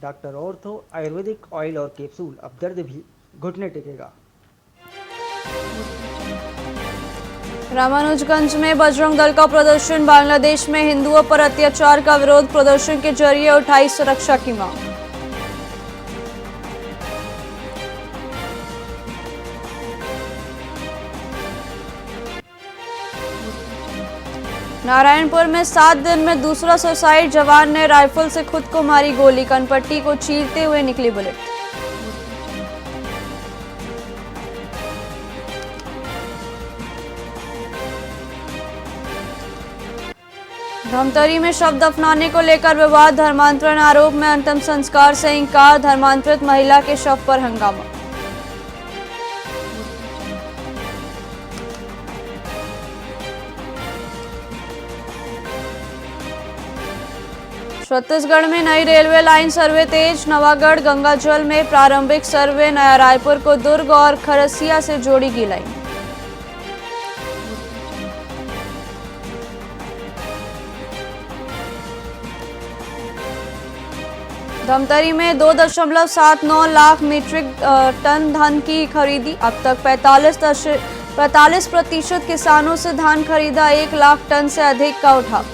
Doctor ortho Ayurvedic oil और capsule. अब दर्द भी घुटने टेकेगा। रामानुजगंज में बजरंग दल का प्रदर्शन। बांग्लादेश में हिंदुओं पर अत्याचार का विरोध। प्रदर्शन के जरिए उठाई सुरक्षा की मांग। नारायणपुर में 7 दिन में दूसरा सुसाइड। जवान ने राइफल से खुद को मारी गोली। कनपट्टी को चीरते हुए निकली बुलेट। धमतरी में शव दफनाने को लेकर विवाद। धर्मांतरण आरोप में अंतिम संस्कार से इंकार। धर्मांतरित महिला के शव पर हंगामा। छत्तीसगढ़ में नई रेलवे लाइन सर्वे तेज। नवागढ़ गंगाजल में प्रारंभिक सर्वे। नया रायपुर को दुर्ग और खरसिया से जोड़ेगी लाइन। धमतरी में 2.79 लाख मीट्रिक टन धान की खरीदी। अब तक 45% किसानों से धान खरीदा। 1 लाख टन से अधिक का उठाव।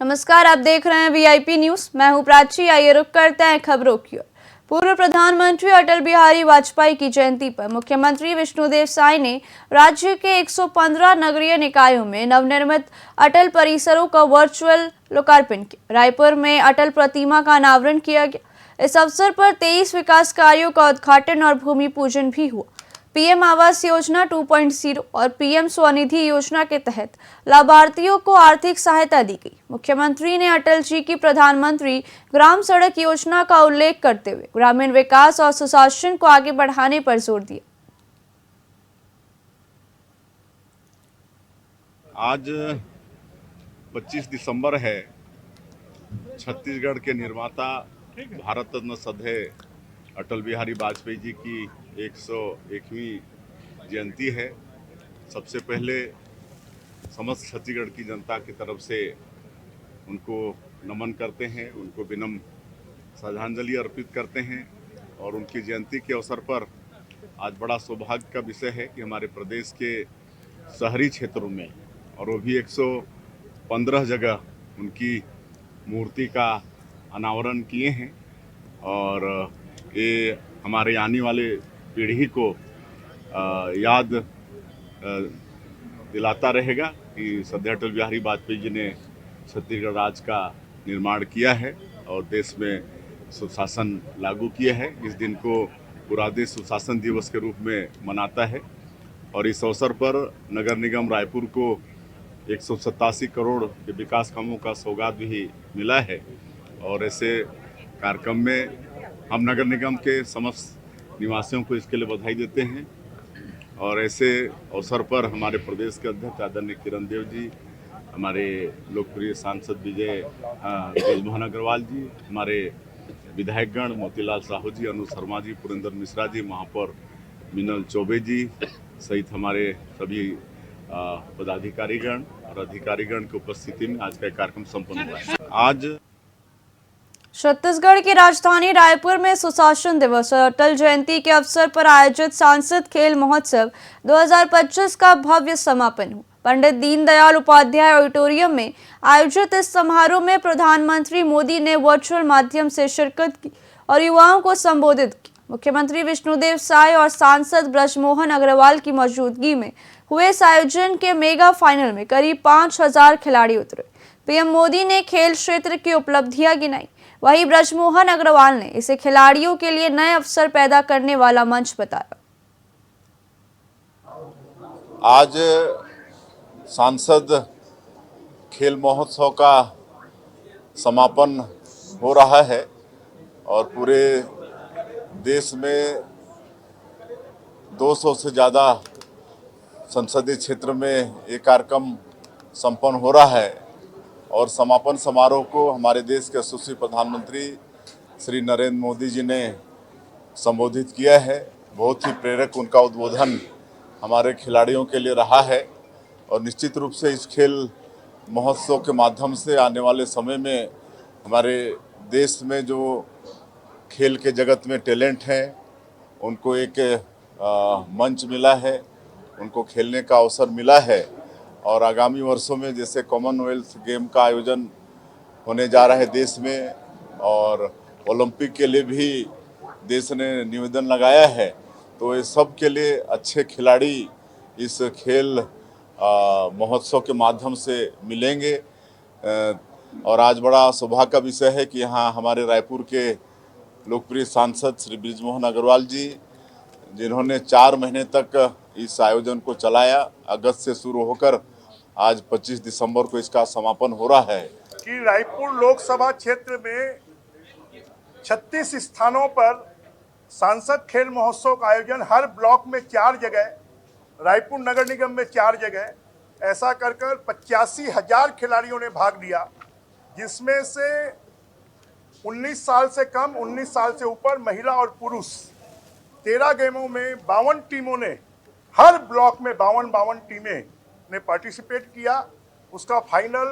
नमस्कार, आप देख रहे हैं वीआईपी न्यूज। मैं हूं प्राची। आइए रुक करते हैं खबरों की ओर। पूर्व प्रधानमंत्री अटल बिहारी वाजपेयी की जयंती पर मुख्यमंत्री विष्णुदेव साय ने राज्य के 115 नगरीय निकायों में नवनिर्मित अटल परिसरों का वर्चुअल लोकार्पण किया। रायपुर में अटल प्रतिमा का अनावरण किया गया। इस अवसर पर 23 विकास कार्यों का उद्घाटन और भूमि पूजन भी हुआ। पीएम आवास योजना 2.0 और पीएम स्वनिधि योजना के तहत लाभार्थियों को आर्थिक सहायता दी गई। मुख्यमंत्री ने अटल जी की प्रधानमंत्री ग्राम सड़क योजना का उल्लेख करते हुए ग्रामीण विकास और सुशासन को आगे बढ़ाने पर जोर दिया। आज 25 दिसंबर है। छत्तीसगढ़ के निर्माता भारत रत्न सधे अटल बिहारी वाजपेयी जी की 101वीं जयंती है। सबसे पहले समस्त छत्तीसगढ़ की जनता की तरफ से उनको नमन करते हैं, उनको विनम्र श्रद्धांजलि अर्पित करते हैं। और उनकी जयंती के अवसर पर आज बड़ा सौभाग्य का विषय है कि हमारे प्रदेश के शहरी क्षेत्रों में और वो भी 115 जगह उनकी मूर्ति का अनावरण किए हैं। और ये हमारे आने वाले पीढ़ी को याद दिलाता रहेगा कि सदैव अटल बिहारी वाजपेयी जी ने छत्तीसगढ़ राज्य का निर्माण किया है और देश में सुशासन लागू किया है। इस दिन को पूरा देश सुशासन दिवस के रूप में मनाता है। और इस अवसर पर नगर निगम रायपुर को 187 करोड़ के विकास कामों का सौगात भी मिला है। और ऐसे कार्यक्रम में हम नगर निगम के समस्त निवासियों को इसके लिए बधाई देते हैं। और ऐसे अवसर पर हमारे प्रदेश के अध्यक्ष आदरणीय किरण देव जी, हमारे लोकप्रिय सांसद विजय ब्रजमोहन अग्रवाल जी, हमारे विधायकगण मोतीलाल साहू जी, अनु शर्मा जी, पुरेंद्र मिश्रा जी, महापौर मिनल चौबे जी सहित हमारे सभी पदाधिकारीगण और अधिकारीगण की उपस्थिति में आज का कार्यक्रम संपन्न हुआ है। आज छत्तीसगढ़ की राजधानी रायपुर में सुशासन दिवस और अटल जयंती के अवसर पर आयोजित सांसद खेल महोत्सव 2025 का भव्य समापन हुआ। पंडित दीनदयाल उपाध्याय ऑडिटोरियम में आयोजित इस समारोह में प्रधानमंत्री मोदी ने वर्चुअल माध्यम से शिरकत की और युवाओं को संबोधित किया। मुख्यमंत्री विष्णुदेव साय और सांसद ब्रजमोहन अग्रवाल की मौजूदगी में हुए इस आयोजन के मेगा फाइनल में करीब 5000 खिलाड़ी उतरे। पीएम मोदी ने खेल क्षेत्र की उपलब्धियां गिनाई। वहीं ब्रजमोहन अग्रवाल ने इसे खिलाड़ियों के लिए नए अवसर पैदा करने वाला मंच बताया। आज सांसद खेल महोत्सव का समापन हो रहा है और पूरे देश में 200 से ज़्यादा संसदीय क्षेत्र में ये कार्यक्रम संपन्न हो रहा है। और समापन समारोह को हमारे देश के यशस्वी प्रधानमंत्री श्री नरेंद्र मोदी जी ने संबोधित किया है। बहुत ही प्रेरक उनका उद्बोधन हमारे खिलाड़ियों के लिए रहा है। और निश्चित रूप से इस खेल महोत्सव के माध्यम से आने वाले समय में हमारे देश में जो खेल के जगत में टैलेंट हैं उनको एक मंच मिला है, उनको खेलने का अवसर मिला है। और आगामी वर्षों में जैसे कॉमनवेल्थ गेम का आयोजन होने जा रहा है देश में, और ओलंपिक के लिए भी देश ने निवेदन लगाया है, तो ये सब के लिए अच्छे खिलाड़ी इस खेल महोत्सव के माध्यम से मिलेंगे। और आज बड़ा सौभाग्य का विषय है कि यहाँ हमारे रायपुर के लोकप्रिय सांसद श्री बृजमोहन अग्रवाल जी, जिन्होंने 4 महीने तक इस आयोजन को चलाया, अगस्त से शुरू होकर आज 25 दिसंबर को इसका समापन हो रहा है। कि रायपुर लोकसभा क्षेत्र में 36 स्थानों पर सांसद खेल महोत्सव का आयोजन, हर ब्लॉक में 4 जगह, रायपुर नगर निगम में 4 जगह, ऐसा कर 85,000 खिलाड़ियों ने भाग लिया, जिसमें से 19 साल से कम, 19 साल से ऊपर, महिला और पुरुष 13 गेमों में 52 टीमों ने, हर ब्लॉक में 52 टीमें ने पार्टिसिपेट किया। उसका फाइनल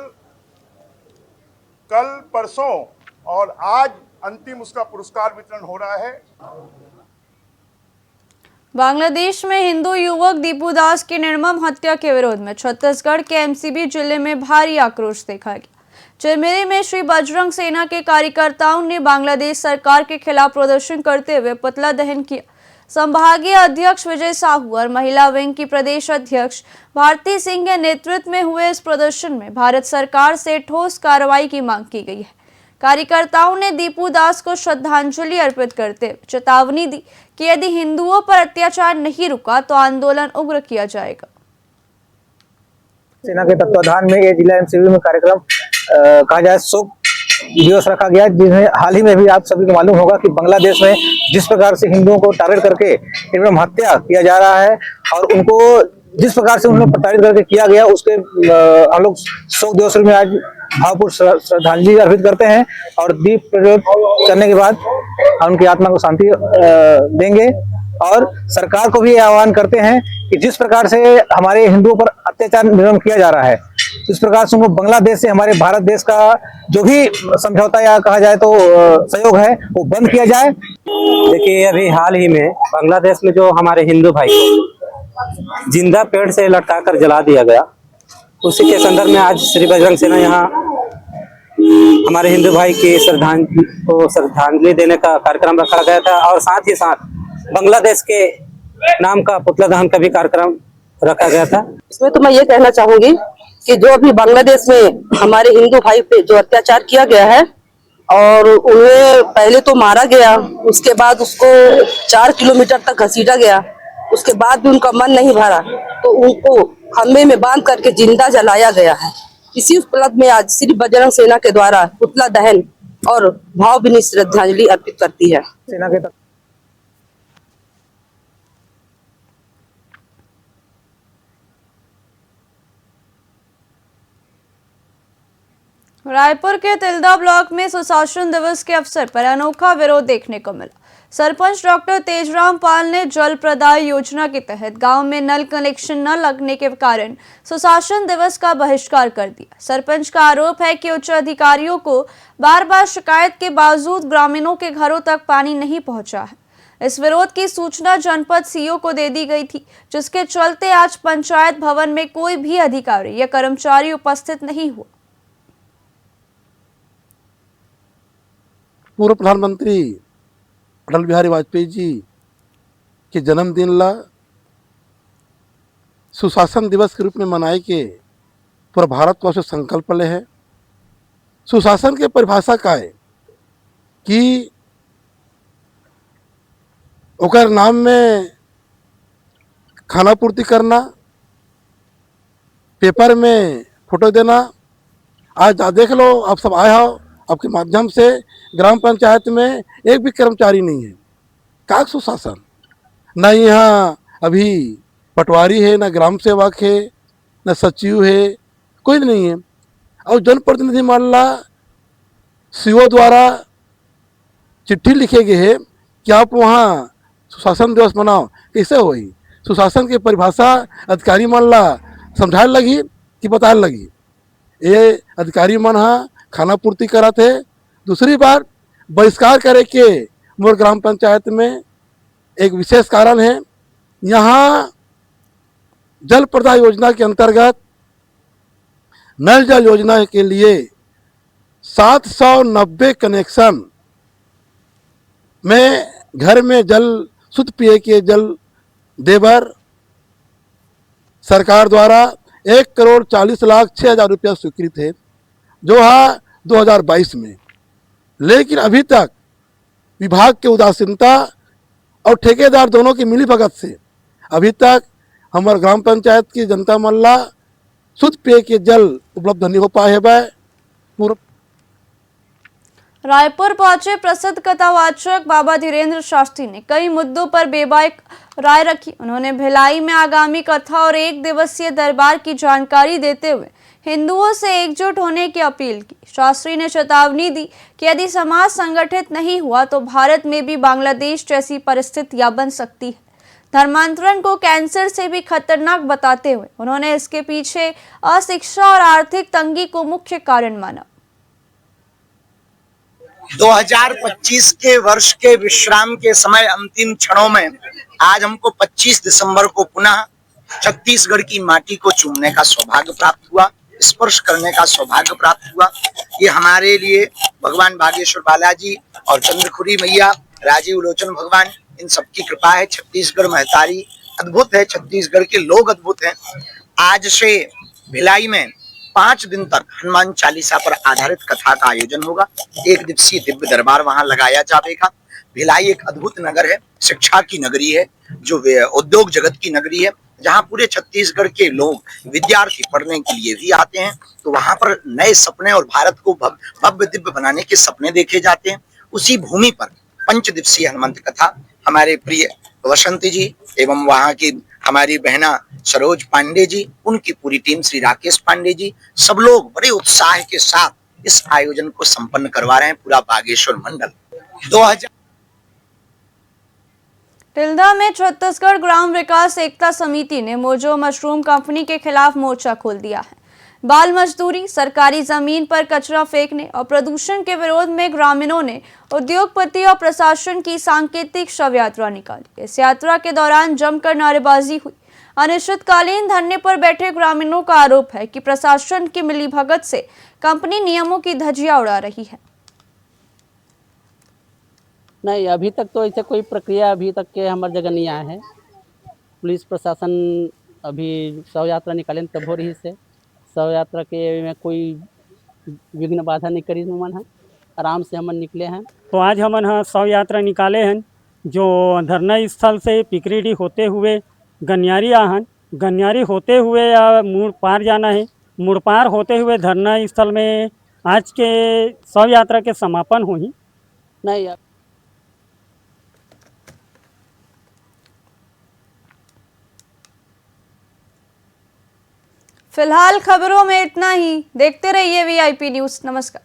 कल, परसों और आज अंतिम उसका पुरस्कार वितरण हो रहा है। बांग्लादेश में हिंदू युवक दीपू दास की निर्मम हत्या के विरोध में छत्तीसगढ़ के एमसीबी जिले में भारी आक्रोश देखा गया। चिरमिरी में श्री बजरंग सेना के कार्यकर्ताओं ने बांग्लादेश सरकार के खिलाफ प्रदर्शन करते हुए पुतला दहन किया। संभागीय अध्यक्ष विजय साहू और महिला विंग की प्रदेश अध्यक्ष भारती सिंह के नेतृत्व में हुए इस प्रदर्शन में भारत सरकार से ठोस कार्रवाई की मांग की गई है। कार्यकर्ताओं ने दीपू दास को श्रद्धांजलि अर्पित करते हुए चेतावनी दी कि यदि हिंदुओं पर अत्याचार नहीं रुका तो आंदोलन उग्र किया जाएगा। सेना के तत्वाधान में ये जिला एमसीबी में कार्यक्रम कहा जाए शोक दिवस रखा गया, जिन्हें हाल ही में भी आप सभी को मालूम होगा कि बांग्लादेश में जिस प्रकार से हिंदुओं को टारगेट करके निर्मम हत्या किया जा रहा है और उनको जिस प्रकार से उन्हें प्रताड़ित करके किया गया, उसके हम लोग शोक दिवस में आज भावपूर्ण श्रद्धांजलि अर्पित करते हैं और दीप प्रज्वलित करने के बाद उनकी आत्मा को शांति देंगे। और सरकार को भी आह्वान करते हैं कि जिस प्रकार से हमारे हिंदुओं पर अत्याचार निर्मम किया जा रहा है, इस प्रकार से उनको बांग्लादेश से हमारे भारत देश का जो भी समझौता या कहा जाए तो सहयोग है वो बंद किया जाए। देखिए, अभी हाल ही में बांग्लादेश में जो हमारे हिंदू भाई को जिंदा पेड़ से लटका कर जला दिया गया, उसी के संदर्भ में आज श्री बजरंग सेना यहाँ हमारे हिंदू भाई की श्रद्धांजलि देने का कार्यक्रम रखा गया था और साथ ही साथ बांग्लादेश के नाम का पुतला दहन का भी कार्यक्रम रखा गया था। इसमें तो मैं ये कहना चाहूंगी कि जो अभी बांग्लादेश में हमारे हिंदू भाई पे जो अत्याचार किया गया है और उन्हें पहले तो मारा गया, उसके बाद उसको 4 किलोमीटर तक घसीटा गया, उसके बाद भी उनका मन नहीं भरा तो उनको खम्भे में बांध करके जिंदा जलाया गया है। इसी उपलक्ष्य में आज श्री बजरंग सेना के द्वारा पुतला दहन और भावभीनी श्रद्धांजलि अर्पित करती है। सेना के रायपुर के तिल्दा ब्लॉक में सुशासन दिवस के अवसर पर अनोखा विरोध देखने को मिला। सरपंच डॉक्टर तेजराम पाल ने जल प्रदाय योजना के तहत गांव में नल कनेक्शन न लगने के कारण सुशासन दिवस का बहिष्कार कर दिया। सरपंच का आरोप है कि उच्च अधिकारियों को बार बार शिकायत के बावजूद ग्रामीणों के घरों तक पानी नहीं पहुंचा है। इस विरोध की सूचना जनपद सीओ को दे दी गई थी, जिसके चलते आज पंचायत भवन में कोई भी अधिकारी या कर्मचारी उपस्थित नहीं हुआ। पूर्व प्रधानमंत्री अटल बिहारी वाजपेयी जी के जन्मदिन ला सुशासन दिवस के रूप में मनाए के पूरा भारतवर्ष संकल्प ले है। सुशासन के परिभाषा का है कि ओकर नाम में खाना पूर्ति करना, पेपर में फोटो देना। आज देख लो, आप सब आए हो, आपके माध्यम से ग्राम पंचायत में एक भी कर्मचारी नहीं है। का सुशासन? न यहाँ अभी पटवारी है, न ग्राम सेवक है, न सचिव है, कोई नहीं है। और जनप्रतिनिधि मंडल सीओ द्वारा चिट्ठी लिखे गए है कि आप वहाँ सुशासन दिवस मनाओ। कैसे हुई? सुशासन की परिभाषा अधिकारी मंडल समझाने लगी कि बताने लगी। ये अधिकारी मन खाना पूर्ति करा थे। दूसरी बार बहिष्कार करे के मोर ग्राम पंचायत में एक विशेष कारण है, यहाँ जल प्रदाय योजना के अंतर्गत नल जल योजना के लिए 790 कनेक्शन में घर में जल शुद्ध पिए के जल देवर सरकार द्वारा 1,40,06,000 रुपया स्वीकृत है, जो है 2022 में। लेकिन अभी तक विभाग के उदासीनता और ठेकेदार दोनों की मिलीभगत से अभी तक हमारे ग्राम पंचायत की जनता मल्ला शुद्ध पेय के जल उपलब्ध नहीं हो पाए है। रायपुर पहुंचे प्रसिद्ध कथावाचक बाबा धीरेन्द्र शास्त्री ने कई मुद्दों पर बेबाक राय रखी। उन्होंने भिलाई में आगामी कथा और 1 दिवसीय दरबार की जानकारी देते हुए हिंदुओं से एकजुट होने की अपील की। शास्त्री ने चेतावनी दी कि यदि समाज संगठित नहीं हुआ तो भारत में भी बांग्लादेश जैसी परिस्थितियां बन सकती है। धर्मांतरण को कैंसर से भी खतरनाक बताते हुए उन्होंने इसके पीछे अशिक्षा और आर्थिक तंगी को मुख्य कारण माना। 2025 के वर्ष के विश्राम के समय अंतिम क्षणों में आज हमको 25 दिसंबर को पुनः छत्तीसगढ़ की माटी को चूमने का सौभाग्य प्राप्त हुआ, स्पर्श करने का सौभाग्य प्राप्त हुआ। ये हमारे लिए भगवान बागेश्वर बालाजी और चंद्रखुरी मैया, राजीव लोचन भगवान, इन सबकी कृपा है। छत्तीसगढ़ महतारी अद्भुत है, छत्तीसगढ़ के लोग अद्भुत हैं। आज से भिलाई में 5 दिन तक हनुमान चालीसा पर आधारित कथा का आयोजन होगा। 1 दिवसीय दिव्य दरबार वहां लगाया जाएगा। भिलाई एक अद्भुत नगर है, शिक्षा की नगरी है, जो उद्योग जगत की नगरी है, जहां पूरे छत्तीसगढ़ के लोग विद्यार्थी पढ़ने के लिए भी आते हैं। तो वहां पर नए सपने और भारत को भव्य दिव्य बनाने के सपने देखे जाते हैं। उसी भूमि पर 5 दिवसीय हनुमंत कथा हमारे प्रिय वसंती जी एवं वहां की हमारी बहना सरोज पांडे जी, उनकी पूरी टीम, श्री राकेश पांडे जी, सब लोग बड़े उत्साह के साथ इस आयोजन को संपन्न करवा रहे हैं। पूरा बागेश्वर मंडल 2000 तिल्दा में छत्तीसगढ़ ग्राम विकास एकता समिति ने मोजो मशरूम कंपनी के खिलाफ मोर्चा खोल दिया है। बाल मजदूरी, सरकारी जमीन पर कचरा फेंकने और प्रदूषण के विरोध में ग्रामीणों ने उद्योगपति और प्रशासन की सांकेतिक शव यात्रा निकाली। इस यात्रा के दौरान जमकर नारेबाजी हुई। अनिश्चितकालीन धरने पर बैठे ग्रामीणों का आरोप है कि प्रशासन की मिलीभगत से कंपनी नियमों की धज्जियां उड़ा रही है। नहीं, अभी तक तो ऐसे कोई प्रक्रिया अभी तक के हमारे जगह नहीं आया है। पुलिस प्रशासन अभी शव यात्रा निकाले तब हो रही से शव यात्रा के में कोई विघ्न बाधा नहीं करी मन है, आराम से हमन निकले हैं। तो आज हमन शव यात्रा निकाले हैं, जो धरना स्थल से पिकरीडी होते हुए गनियारी आहन, गनियारी होते हुए मुड़ पार जाना है। मुड़ पार होते हुए धरना स्थल में आज के शव यात्रा के समापन हुई। नहीं, फिलहाल खबरों में इतना ही। देखते रहिए VIP न्यूज़। नमस्कार।